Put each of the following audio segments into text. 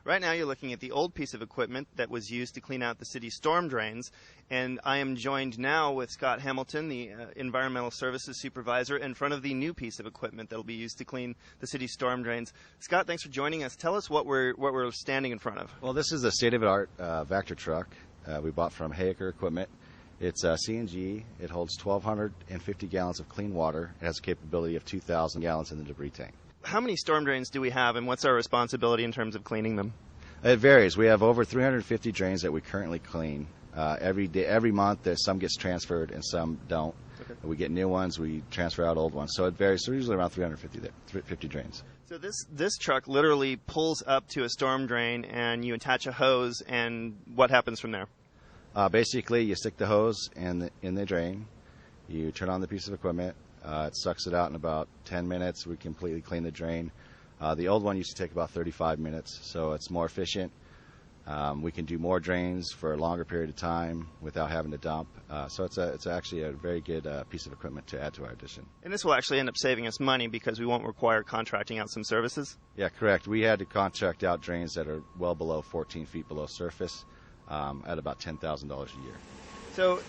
Right now you're looking at the old piece of equipment that was used to clean out the city's storm drains, and I am joined now with Scott Hamilton, the Environmental Services Supervisor, in front of the new piece of equipment that will be used to clean the city's storm drains. Scott, thanks for joining us. Tell us what we're standing in front of. Well, this is a state-of-the-art VACTOR truck we bought from Hayacre Equipment. It's CNG. It holds 1,250 gallons of clean water. It has a capability of 2,000 gallons in the debris tank. How many storm drains do we have, and what's our responsibility in terms of cleaning them? It varies. We have over 350 drains that we currently clean. Every month, some gets transferred and some don't. Okay. We get new ones. We transfer out old ones. So it varies. So usually around 350 drains. So this truck literally pulls up to a storm drain, and you attach a hose, and what happens from there? Basically, you stick the hose in the drain. You turn on the piece of equipment. It sucks it out in about 10 minutes. We completely clean the drain. The old one used to take about 35 minutes, so it's more efficient. We can do more drains for a longer period of time without having to dump. So it's actually a very good piece of equipment to add to our addition. And this will actually end up saving us money because we won't require contracting out some services? Yeah, correct. We had to contract out drains that are well below 14 feet below surface at about $10,000 a year. So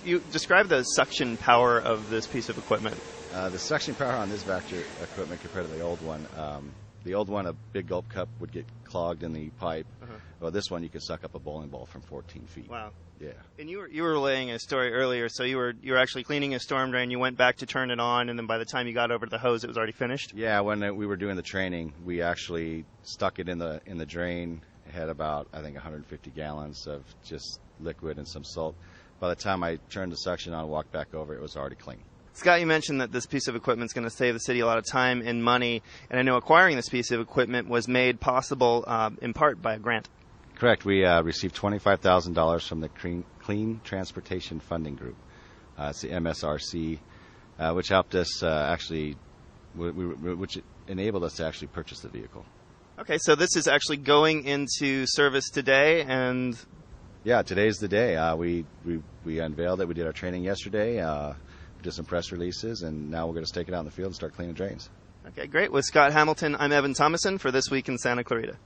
you describe the suction power of this piece of equipment. The suction power on this VACTOR equipment compared to the old one, a big gulp cup would get clogged in the pipe. Uh-huh. Well, this one you could suck up a bowling ball from 14 feet. Wow. Yeah. And you were relaying a story earlier. So you were actually cleaning a storm drain. You went back to turn it on, and then by the time you got over to the hose, it was already finished. Yeah. When we were doing the training, we actually stuck it in the drain. It had about, I think, 150 gallons of just liquid and some salt. By the time I turned the suction on and walked back over, it was already clean. Scott, you mentioned that this piece of equipment is going to save the city a lot of time and money, and I know acquiring this piece of equipment was made possible in part by a grant. Correct. We received $25,000 from the Clean Transportation Funding Group. It's the MSRC, which helped us which enabled us to actually purchase the vehicle. Okay, so this is actually going into service today, and yeah, today's the day. We unveiled it. We did our training yesterday. We did some press releases, and now we're going to stake it out in the field and start cleaning drains. Okay, great. With Scott Hamilton, I'm Evan Thomason for This Week in Santa Clarita.